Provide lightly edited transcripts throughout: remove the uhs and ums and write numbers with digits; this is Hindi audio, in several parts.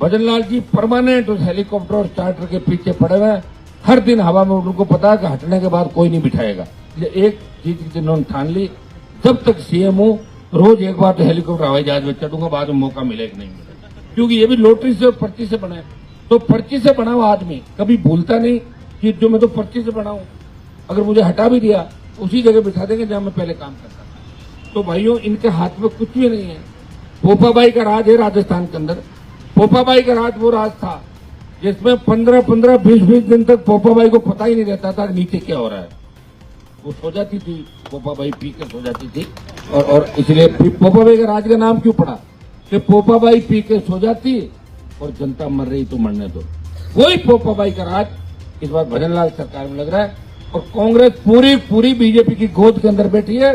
भजनलाल जी परमानेंट उस हेलीकॉप्टर और चार्टर के पीछे पड़े हुए हैं। हर दिन हवा में उनको पता है कि हटने के बाद कोई नहीं बिठाएगा। एक चीज जिन्होंने ठान ली, जब तक सीएम हूं रोज एक बार तो हेलीकॉप्टर हवाई जहाज में चढ़ूंगा, बाद में मौका मिलेगा नहीं मिलेगा, क्योंकि ये भी लॉटरी से और पर्ची से बना है। तो पर्ची से बना हुआ आदमी कभी भूलता नहीं कि जो मैं तो पर्ची से बना हूं, अगर मुझे हटा भी दिया उसी जगह बिठा देंगे जहां मैं पहले काम करता था। तो भाइयों, इनके हाथ में कुछ भी नहीं है। पोपाबाई का राज है राजस्थान के अंदर। पोपाबाई का राज वो राज था जिसमें 15-15, 20-20 दिन तक पोपाबाई को पता ही नहीं रहता था नीचे क्या हो रहा है। वो सो जाती थी, पोपाबाई पी के सो जाती थी, और इसलिए पोपाबाई का राज का नाम क्यों पड़ा कि पोपाबाई पी के सो जाती और जनता मर रही तो मरने दो। वही पोपाबाई का राज इस बार भजनलाल सरकार में लग रहा है। और कांग्रेस पूरी बीजेपी की गोद के अंदर बैठी है।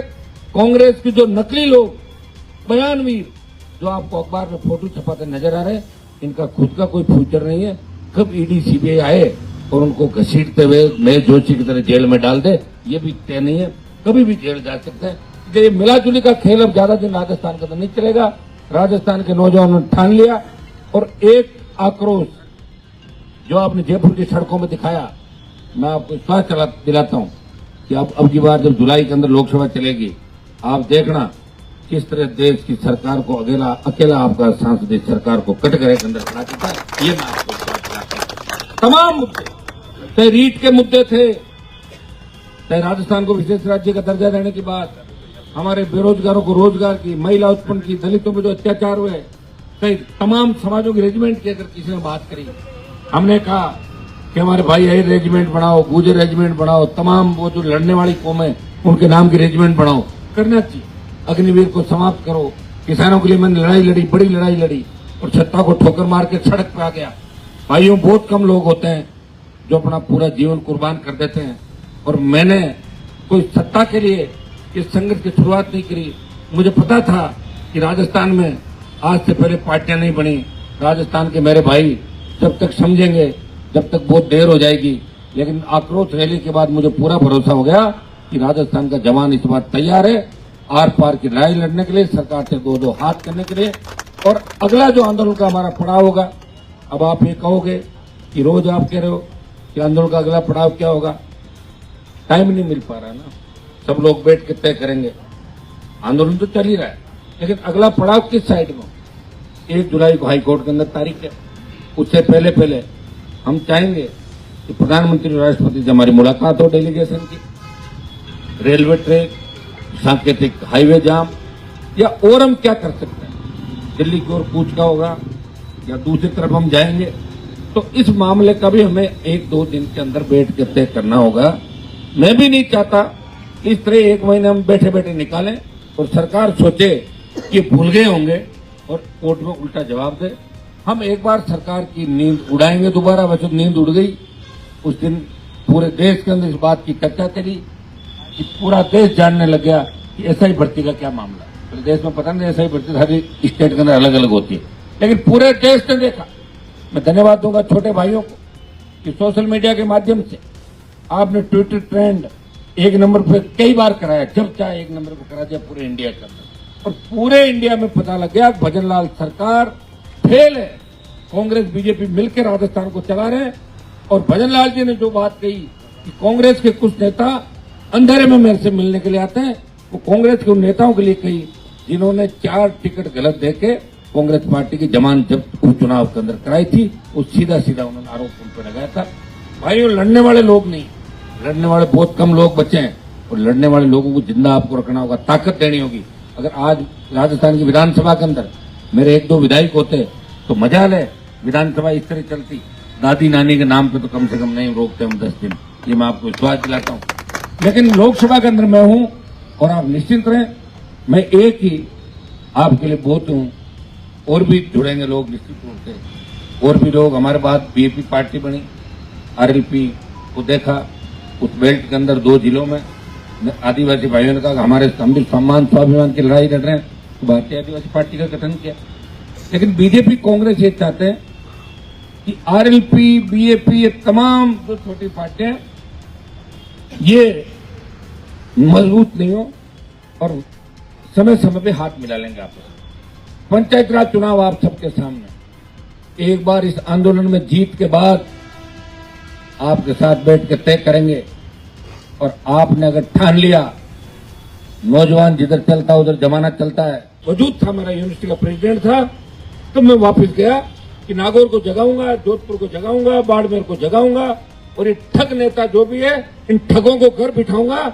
कांग्रेस के जो नकली लोग, बयानवीर, जो आपको अखबार में फोटो छपाते नजर आ रहे हैं, इनका खुद का कोई फ्यूचर नहीं है। कब ईडी सीबीआई आए और उनको घसीटते हुए मैं जोशी की तरह जेल में डाल दे, ये भी तय नहीं है। कभी भी जेल जा सकते हैं। ये मिलाजुली का खेल अब ज्यादा दिन राजस्थान का तो नहीं चलेगा। राजस्थान के नौजवानों ने ठान लिया। और एक आक्रोश जो आपने जयपुर की सड़कों में दिखाया, मैं आपको विश्वास दिलाता हूं कि अब की बार जब जुलाई के अंदर लोकसभा चलेगी, आप देखना किस तरह देश की सरकार को अकेला आपका सांसद इस सरकार को कटघरे के अंदर खड़ा देता है। ये मैं आपको विश्वास दिलाता हूं। तमाम मुद्दे, चाहे रीट के मुद्दे थे, चाहे राजस्थान को विशेष राज्य का दर्जा देने की बात, हमारे बेरोजगारों को रोजगार की, महिला उत्पन्न की, दलितों में जो अत्याचार हुए, कई तमाम समाजों की रेजिमेंट की अगर किसी ने बात करी, हमने कहा कि हमारे भाई अहिर रेजिमेंट बनाओ, गुर्जर रेजिमेंट बनाओ, तमाम वो जो लड़ने वाली कौम है उनके नाम की रेजिमेंट बनाओ, करना चाहिए। अग्निवीर को समाप्त करो। किसानों के लिए मैंने लड़ाई लड़ी, बड़ी लड़ाई लड़ी, और सत्ता को ठोकर मार के सड़क पे आ गया। भाइयों, बहुत कम लोग होते हैं जो अपना पूरा जीवन कुर्बान कर देते हैं। और मैंने कोई सत्ता के लिए इस संघर्ष की शुरुआत नहीं करी। मुझे पता था कि राजस्थान में आज से पहले पार्टियां नहीं बनी। राजस्थान के मेरे भाई जब तक समझेंगे, जब तक बहुत देर हो जाएगी। लेकिन आक्रोश रैली के बाद मुझे पूरा भरोसा हो गया कि राजस्थान का जवान इस बार तैयार है आर पार की लड़ाई लड़ने के लिए, सरकार से दो हाथ करने के लिए। और अगला जो आंदोलन का हमारा पड़ाव होगा, अब आप ये कहोगे कि रोज आप कह रहे हो कि आंदोलन का अगला पड़ाव क्या होगा, टाइम नहीं मिल पा रहा ना। सब लोग बैठ के तय करेंगे। आंदोलन तो चल ही रहा है, लेकिन अगला पड़ाव किस साइड में? 1 जुलाई को हाईकोर्ट के अंदर तारीख है। उससे पहले हम चाहेंगे कि प्रधानमंत्री और राष्ट्रपति से हमारी मुलाकात हो, डेलीगेशन की, रेलवे ट्रैक, सांकेतिक हाईवे जाम, या और हम क्या कर सकते हैं। दिल्ली की ओर कूच का होगा या दूसरी तरफ हम जाएंगे, तो इस मामले का भी हमें 1-2 दिन के अंदर बैठ के तय करना होगा। मैं भी नहीं चाहता इस तरह 1 महीने हम बैठे बैठे निकालें और सरकार सोचे कि भूल गए होंगे और कोर्ट में उल्टा जवाब दे। हम एक बार सरकार की नींद उड़ाएंगे दोबारा। वैसे नींद उड़ गई उस दिन, पूरे देश के अंदर इस बात की चर्चा करी कि पूरा देश जानने लग गया कि एसआई भर्ती का क्या मामला है। पूरे देश में पता नहीं, एसआई भर्ती हर स्टेट के अंदर अलग अलग होती है, लेकिन पूरे देश ने देखा। मैं धन्यवाद दूंगा छोटे भाइयों को कि सोशल मीडिया के माध्यम से आपने ट्विटर ट्रेंड 1 नंबर पे कई बार कराया, जब चाहे 1 नंबर पे करा दिया पूरे इंडिया के अंदर। और पूरे इंडिया में पता लग गया भजनलाल सरकार फेल है। कांग्रेस बीजेपी मिलकर राजस्थान को चला रहे हैं। और भजनलाल जी ने जो बात कही कि कांग्रेस के कुछ नेता अंधेरे में मेरे से मिलने के लिए आते हैं, वो कांग्रेस के उन नेताओं के लिए कही जिन्होंने 4 टिकट गलत देके कांग्रेस पार्टी की जमानत जब उपचुनाव के अंदर कराई थी, वो सीधा उन्होंने आरोप उन पर लगाया था। भाइयों, लड़ने वाले लोग नहीं, लड़ने वाले बहुत कम लोग बचे हैं। और लड़ने वाले लोगों को जिंदा आपको रखना होगा, ताकत देनी होगी। अगर आज राजस्थान की विधानसभा के अंदर मेरे 1-2 विधायक होते तो मजा ले, विधानसभा इस तरह चलती। दादी नानी के नाम पे तो कम से कम नहीं रोकते हम 10 दिन, ये मैं आपको विश्वास दिलाता हूँ। लेकिन लोकसभा के अंदर मैं हूं और आप निश्चिंत रहें, मैं एक ही आपके लिए बहुत हूं। और भी जुड़ेंगे लोग निश्चित रूप से, और भी लोग। हमारे बाद बीएपी पार्टी बनी, आरएलपी को देखा, उस बेल्ट के अंदर 2 जिलों में आदिवासी भाइयों ने कहा हमारे हम भी सम्मान स्वाभिमान की लड़ाई लड़ रहे हैं, तो भारतीय आदिवासी पार्टी का गठन किया। लेकिन बीजेपी कांग्रेस ये चाहते हैं कि आरएलपी, बीएपी, ये तमाम जो छोटी पार्टियां ये मजबूत नहीं हो और समय समय पे हाथ मिला लेंगे आपस में। पंचायत राज चुनाव आप सबके सामने, एक बार इस आंदोलन में जीत के बाद आपके साथ बैठ के तय करेंगे। और आपने अगर ठान लिया, नौजवान जिधर चलता उधर जमाना चलता है। वजूद था, मेरा यूनिवर्सिटी का प्रेसिडेंट था, तब मैं वापस गया कि नागौर को जगाऊंगा, जोधपुर को जगाऊंगा, बाड़मेर को जगाऊंगा, और ये ठग नेता जो भी है, इन ठगों को घर बिठाऊंगा।